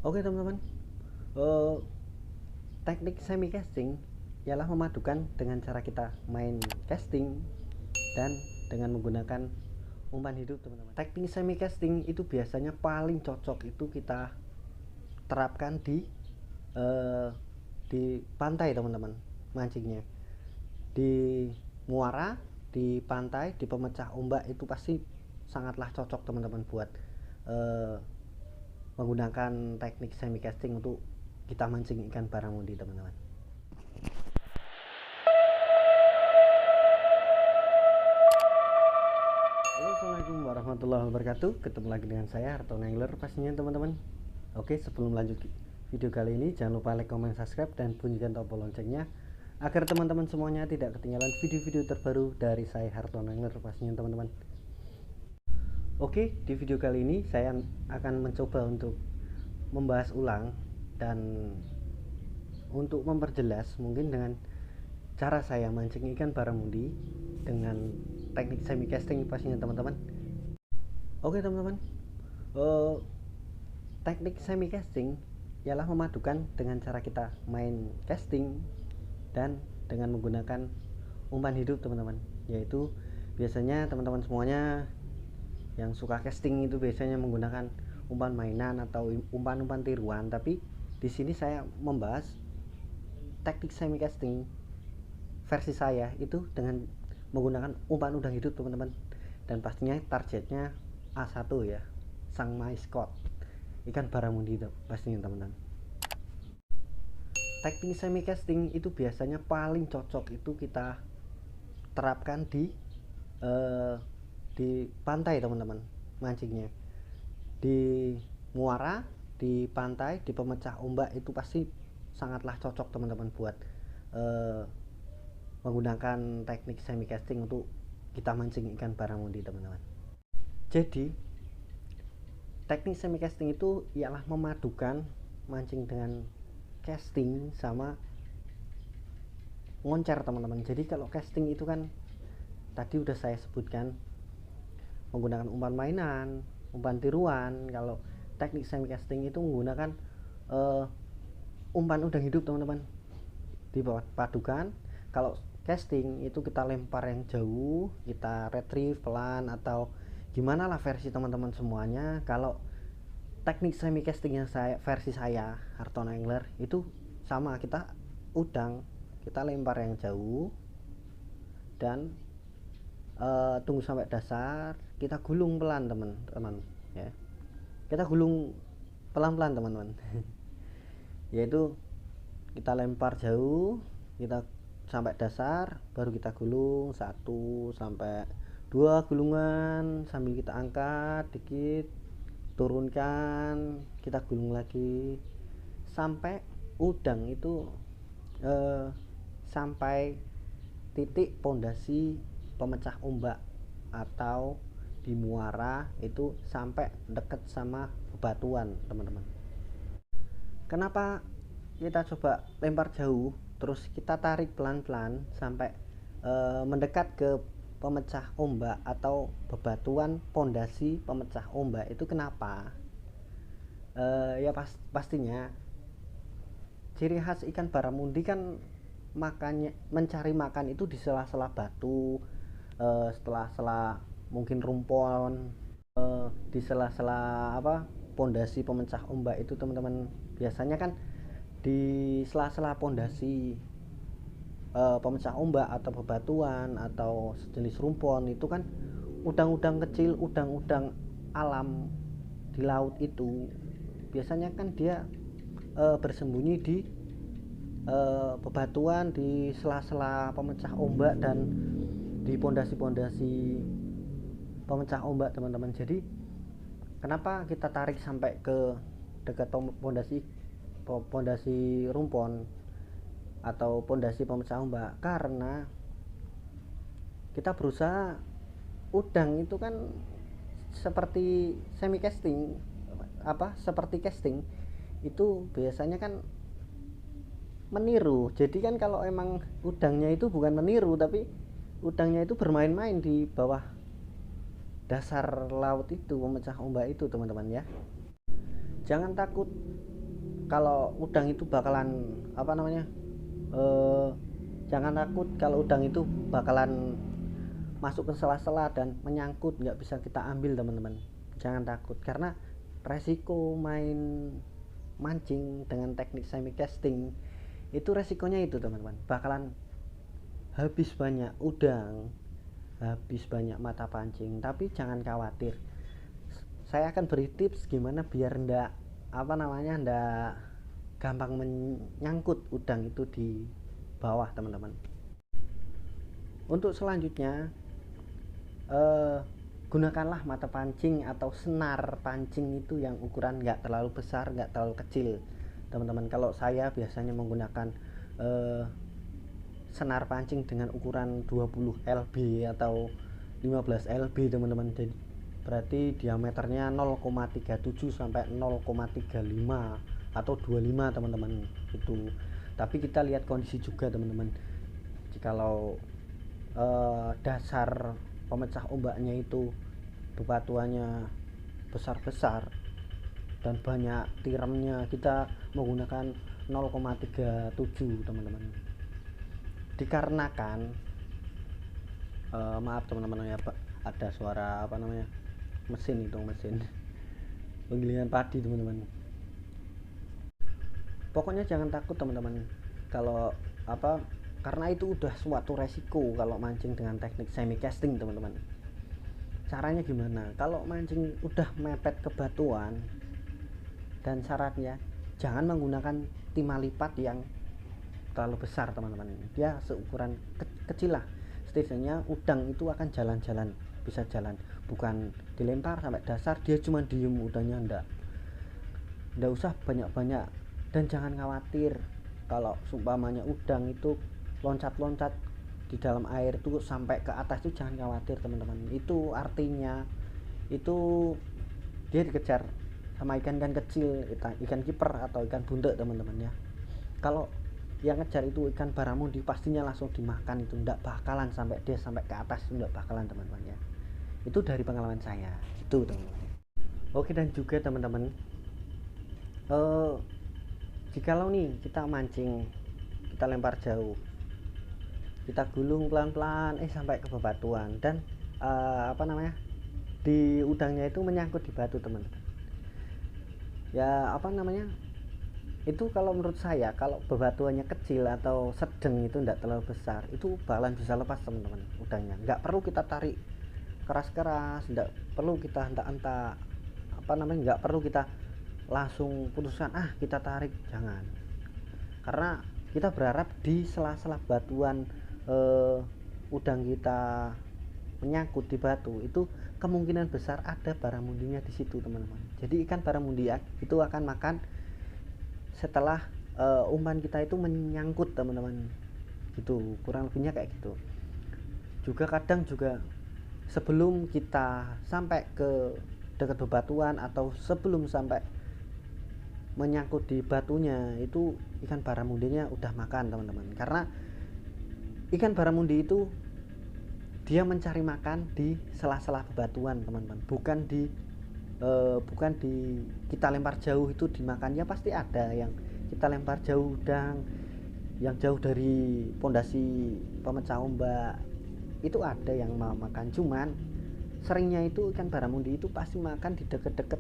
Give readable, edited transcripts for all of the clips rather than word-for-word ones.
Oke teman-teman, eh, teknik semi casting ialah memadukan dengan cara kita main casting dan dengan menggunakan umpan hidup teman-teman. Teknik semi casting itu biasanya paling cocok itu kita terapkan eh, di pantai teman-teman, mancingnya di muara, di pantai, di pemecah ombak itu pasti sangatlah cocok teman-teman buat eh, menggunakan teknik semi casting untuk kita mancing ikan barramundi teman-teman. Halo, assalamualaikum warahmatullahi wabarakatuh. Ketemu lagi dengan saya Hartono Angler pastinya teman-teman. Oke, sebelum lanjut video kali ini jangan lupa like, comment, subscribe dan bunyikan tombol loncengnya agar teman-teman semuanya tidak ketinggalan video-video terbaru dari saya Hartono Angler pastinya teman-teman. Oke, di video kali ini saya akan mencoba untuk membahas ulang dan untuk memperjelas mungkin dengan cara saya mancing ikan barramundi dengan teknik semi casting pastinya teman-teman. Oke teman-teman, uh, teknik semi casting ialah memadukan dengan cara kita main casting dan dengan menggunakan umpan hidup teman-teman. Yaitu biasanya teman-teman semuanya yang suka casting itu biasanya menggunakan umpan mainan atau umpan-umpan tiruan, tapi di sini saya membahas teknik semi casting versi saya itu dengan menggunakan umpan udang hidup teman-teman, dan pastinya targetnya A1 ya, sang maskot ikan barramundi itu pastinya teman-teman. Teknik semi casting itu biasanya paling cocok itu kita terapkan eh, di pantai teman-teman, mancingnya di muara, di pantai, di pemecah ombak itu pasti sangatlah cocok teman-teman buat eh, menggunakan teknik semi casting untuk kita mancing ikan barramundi teman-teman. Jadi teknik semi casting itu ialah memadukan mancing dengan casting sama ngoncer teman-teman. Jadi kalau casting itu kan tadi udah saya sebutkan menggunakan umpan mainan, umpan tiruan. Kalau teknik semi casting itu menggunakan umpan udang hidup teman-teman, dipadukan. Kalau casting itu kita lempar yang jauh, kita retrieve pelan atau gimana lah versi teman-teman semuanya. Kalau teknik semi casting yang versi saya Hartono Angler itu sama, kita udang kita lempar yang jauh dan tunggu sampai dasar, kita gulung pelan teman-teman ya, kita gulung pelan-pelan teman-teman. Yaitu kita lempar jauh, kita sampai dasar, baru kita gulung 1 sampai 2 gulungan sambil kita angkat dikit, turunkan, kita gulung lagi sampai udang itu sampai titik pondasi pemecah ombak atau di muara itu sampai deket sama bebatuan teman-teman. Kenapa kita coba lempar jauh terus kita tarik pelan-pelan sampai mendekat ke pemecah ombak atau bebatuan pondasi pemecah ombak itu kenapa? Ya pastinya ciri khas ikan barramundi kan makannya, mencari makan itu di sela-sela batu, setelah mungkin rumpon, di sela-sela apa pondasi pemecah ombak itu teman-teman. Biasanya kan di sela-sela pondasi pemecah ombak atau bebatuan atau sejenis rumpon itu kan udang-udang kecil, udang-udang alam di laut itu biasanya kan dia bersembunyi di bebatuan, di sela-sela pemecah ombak dan di pondasi-pondasi pemecah ombak teman-teman. Jadi kenapa kita tarik sampai ke dekat pondasi rumpon atau pondasi pemecah ombak? Karena kita berusaha udang itu kan seperti semi casting, seperti casting itu biasanya kan meniru. Jadi kan kalau emang udangnya itu bukan meniru, tapi udangnya itu bermain-main di bawah dasar laut itu, pemecah ombak itu teman-teman ya. Jangan takut kalau udang itu bakalan apa namanya, jangan takut kalau udang itu bakalan masuk ke sela-sela dan menyangkut, nggak bisa kita ambil teman-teman. Jangan takut, karena resiko main mancing dengan teknik semi casting itu resikonya itu teman-teman, bakalan habis banyak udang, habis banyak mata pancing. Tapi jangan khawatir, saya akan beri tips gimana biar ndak apa namanya, ndak gampang menyangkut udang itu di bawah teman-teman. Untuk selanjutnya, eh, gunakanlah mata pancing atau senar pancing itu yang ukuran nggak terlalu besar, nggak terlalu kecil teman-teman. Kalau saya biasanya menggunakan eh, senar pancing dengan ukuran 20 lb atau 15 lb teman-teman. Jadi berarti diameternya 0,37 sampai 0,35 atau 25 teman-teman itu. Tapi kita lihat kondisi juga teman-teman. Jikalau dasar pemecah ombaknya itu bebatuannya besar-besar dan banyak tiramnya, kita menggunakan 0,37 teman-teman. Dikarenakan maaf teman-teman ya, Pak, ada suara apa namanya, mesin penggilingan padi teman-teman. Pokoknya jangan takut teman-teman kalau apa, karena itu udah suatu resiko kalau mancing dengan teknik semi casting teman-teman. Caranya gimana? Kalau mancing udah mepet ke batuan, dan syaratnya jangan menggunakan timah lipat yang terlalu besar teman-teman. Dia seukuran kecil lah, setidaknya udang itu akan jalan-jalan, bisa jalan, bukan dilempar sampai dasar dia cuma diem udangnya. Ndak usah banyak-banyak. Dan jangan khawatir kalau seumpamanya udang itu loncat-loncat di dalam air itu sampai ke atas, itu jangan khawatir teman-teman. Itu artinya itu dia dikejar sama ikan-ikan kecil, ikan kiper atau ikan buntek teman-teman ya. Kalau yang ngejar itu ikan baramundi, pastinya langsung dimakan. Itu ndak bakalan sampai dia sampai ke atas, itu ndak bakalan teman-teman ya. Itu dari pengalaman saya itu teman-teman. Oke, dan juga teman-teman, jikalau nih kita mancing, kita lempar jauh, kita gulung pelan-pelan sampai ke bebatuan, dan apa namanya, di udangnya itu menyangkut di batu teman-teman. Ya apa namanya, itu kalau menurut saya kalau bebatuannya kecil atau sedang, itu tidak terlalu besar, itu bakalan bisa lepas teman-teman udangnya. Nggak perlu kita tarik keras-keras, nggak perlu kita hentak-hentak apa namanya, nggak perlu kita langsung putuskan kita tarik, jangan. Karena kita berharap di sela-sela batuan udang kita menyangkut di batu, itu kemungkinan besar ada baramundinya di situ teman-teman. Jadi ikan baramundi itu akan makan setelah umpan kita itu menyangkut teman-teman, gitu kurang lebihnya kayak gitu. Juga kadang juga sebelum kita sampai ke dekat bebatuan atau sebelum sampai menyangkut di batunya, itu ikan baramundinya udah makan teman-teman. Karena ikan baramundi itu dia mencari makan di sela-sela bebatuan teman-teman, bukan di kita lempar jauh itu dimakan. Ya pasti ada yang kita lempar jauh udang yang jauh dari pondasi pemecah ombak, itu ada yang mau makan. Cuman seringnya itu ikan baramundi itu pasti makan di deket-deket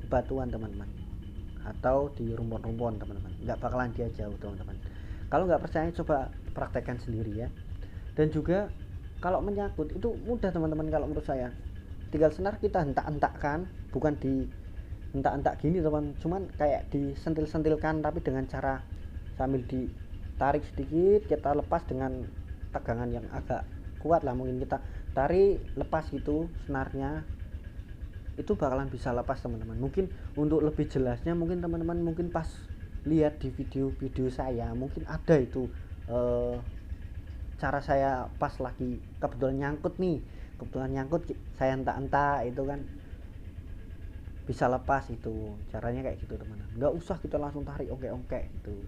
batuan teman-teman, atau di rumpun-rumpun teman-teman. Nggak bakalan dia jauh teman-teman. Kalau nggak percaya coba praktekkan sendiri ya. Dan juga kalau menyangkut itu mudah teman-teman, kalau menurut saya tinggal senar kita hentak-hentakkan, bukan di hentak-hentak gini teman, cuman kayak disentil-sentilkan, tapi dengan cara sambil ditarik sedikit, kita lepas dengan tegangan yang agak kuat lah, mungkin kita tarik lepas gitu senarnya, itu bakalan bisa lepas teman-teman. Mungkin untuk lebih jelasnya, mungkin teman-teman mungkin pas lihat di video-video saya, mungkin ada itu cara saya pas lagi kebetulan nyangkut saya entak-entak, itu kan bisa lepas. Itu caranya kayak gitu teman-teman, nggak usah kita langsung tarik ongkek-ongkek gitu.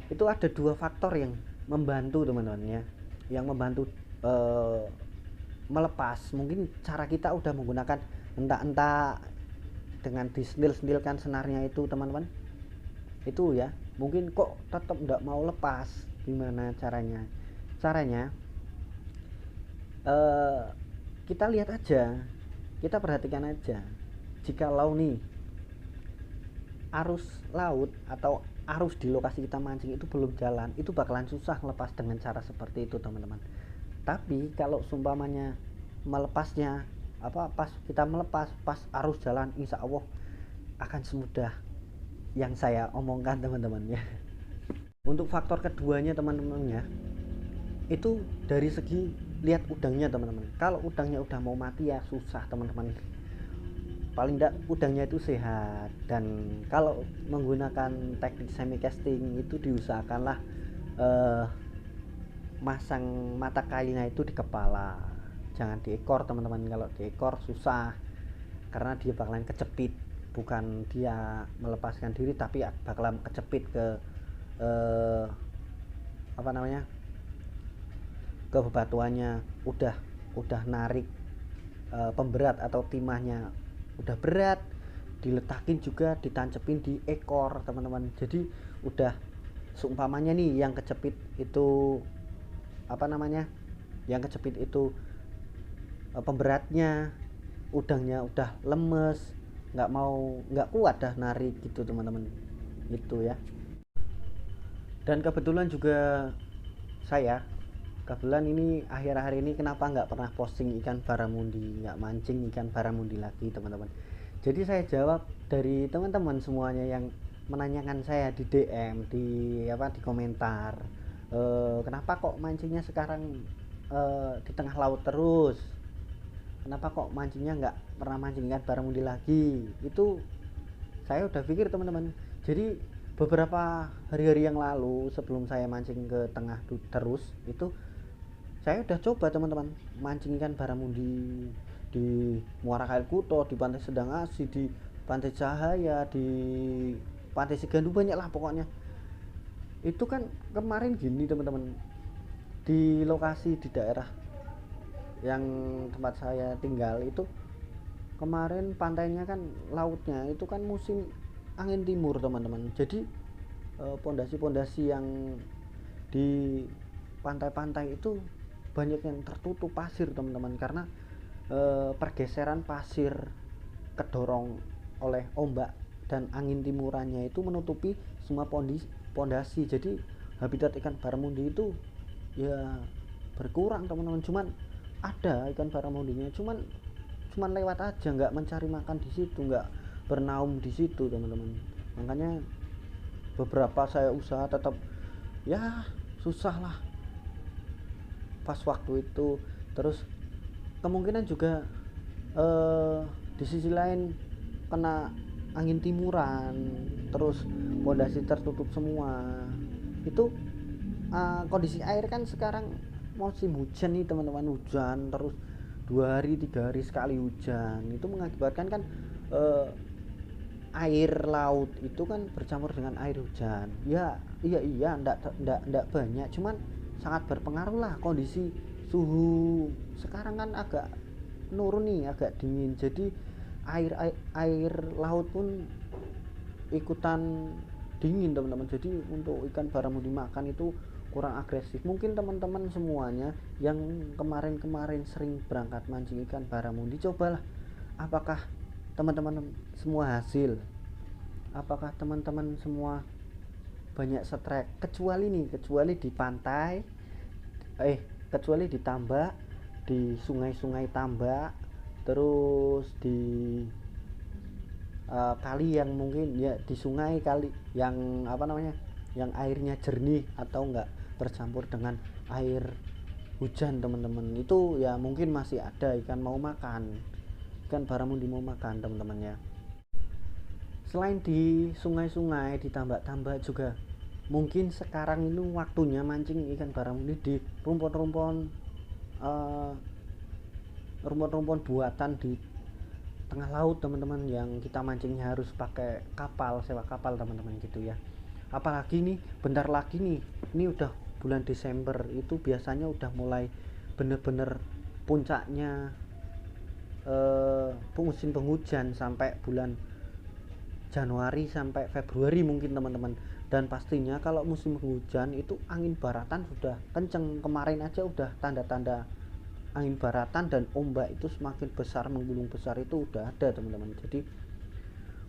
Itu ada dua faktor yang membantu teman-teman ya, yang membantu melepas. Mungkin cara kita udah menggunakan entak-entak dengan disentil-sentilkan senarnya itu teman-teman, itu ya, mungkin kok tetap nggak mau lepas. Gimana caranya eh, kita lihat aja, kita perhatikan aja, jika nih arus laut atau arus di lokasi kita mancing itu belum jalan, itu bakalan susah lepas dengan cara seperti itu teman-teman. Tapi kalau sumpamanya melepasnya pas kita melepas pas arus jalan, insya Allah akan semudah yang saya omongkan teman-teman ya. Untuk faktor keduanya teman-teman ya, itu dari segi lihat udangnya teman-teman. Kalau udangnya udah mau mati ya susah teman-teman. Paling tidak udangnya itu sehat. Dan kalau menggunakan teknik semi casting itu diusahakanlah masang mata kailnya itu di kepala, jangan di ekor teman-teman. Kalau di ekor susah karena dia bakalan kecepit, bukan dia melepaskan diri tapi bakalan kecepit ke ke bebatuannya. Udah narik pemberat atau timahnya udah berat, diletakin juga ditancepin di ekor teman-teman. Jadi udah seumpamanya nih yang kecepit itu yang kecepit itu pemberatnya, udangnya udah lemes, nggak kuat dah narik gitu teman-teman, itu ya. Dan kebetulan juga saya ini akhir-akhir ini kenapa nggak pernah posting ikan baramundi, nggak mancing ikan baramundi lagi teman-teman. Jadi saya jawab dari teman-teman semuanya yang menanyakan saya di DM, di komentar, kenapa kok mancingnya sekarang di tengah laut terus, kenapa kok mancingnya nggak pernah mancing ikan baramundi lagi. Itu saya udah pikir teman-teman. Jadi beberapa hari-hari yang lalu sebelum saya mancing ke tengah terus itu, saya udah coba teman-teman mancing ikan baramundi di Muara Kail Kuto, di Pantai Sedang Asih, di Pantai Cahaya, di Pantai Sigandu, banyak lah pokoknya. Itu kan kemarin gini teman-teman, di lokasi di daerah yang tempat saya tinggal itu kemarin pantainya kan, lautnya itu kan musim angin timur teman-teman. Jadi pondasi-pondasi yang di pantai-pantai itu banyak yang tertutup pasir teman-teman, karena pergeseran pasir kedorong oleh ombak dan angin timurannya itu menutupi semua pondasi. Jadi habitat ikan baramundi itu ya berkurang teman-teman. Cuman ada ikan baramundinya, cuman lewat aja, nggak mencari makan di situ, nggak bernaung di situ teman-teman. Makanya beberapa saya usaha tetap ya susah lah pas waktu itu. Terus kemungkinan juga di sisi lain kena angin timuran, terus pondasi tertutup semua. Itu kondisi air kan sekarang musim hujan nih teman-teman, hujan terus 2 hari 3 hari sekali hujan. Itu mengakibatkan kan air laut itu kan bercampur dengan air hujan. Ya iya enggak banyak, cuman sangat berpengaruh lah. Kondisi suhu sekarang kan agak menurun nih, agak dingin. Jadi air laut pun ikutan dingin teman-teman. Jadi untuk ikan baramundi makan itu kurang agresif. Mungkin teman-teman semuanya yang kemarin sering berangkat mancing ikan baramundi, cobalah apakah teman-teman semua hasil, apakah teman-teman semua banyak strike. Kecuali di pantai, kecuali di tambak, di sungai-sungai tambak, terus di kali yang mungkin ya, di sungai kali yang yang airnya jernih atau enggak bercampur dengan air hujan teman-teman. Itu ya mungkin masih ada ikan baramundi mau makan teman-teman ya. Selain di sungai-sungai, di tambak-tambak juga mungkin sekarang ini waktunya mancing ikan baramundi di rumpun-rumpun buatan di tengah laut teman-teman, yang kita mancingnya harus pakai kapal, sewa kapal teman-teman gitu ya. Apalagi nih bentar lagi nih, ini udah bulan Desember, itu biasanya udah mulai bener-bener puncaknya musim penghujan sampai bulan Januari sampai Februari mungkin teman-teman. Dan pastinya kalau musim hujan itu angin baratan sudah kenceng, kemarin aja udah tanda-tanda angin baratan dan ombak itu semakin besar, menggulung besar itu udah ada teman-teman. Jadi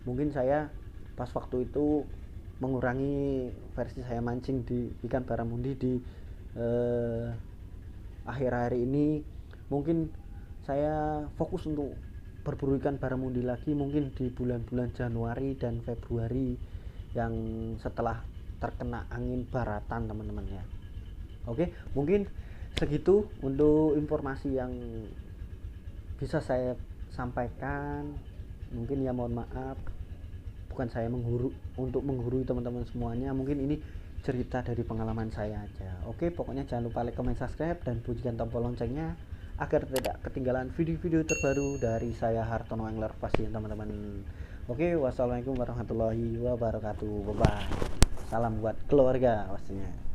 mungkin saya pas waktu itu mengurangi versi saya mancing di ikan baramundi di akhir-akhir ini. Mungkin saya fokus untuk berburu ikan baramundi lagi mungkin di bulan-bulan Januari dan Februari yang setelah terkena angin baratan teman-teman ya. Oke, mungkin segitu untuk informasi yang bisa saya sampaikan. Mungkin ya mohon maaf, bukan saya untuk menggurui teman-teman semuanya, mungkin ini cerita dari pengalaman saya aja. Oke, pokoknya jangan lupa like, comment, subscribe, dan bunyikan tombol loncengnya agar tidak ketinggalan video-video terbaru dari saya Hartono Angler pastinya teman-teman. Oke, wassalamualaikum warahmatullahi wabarakatuh. Bye bye. Salam buat keluarga pastinya.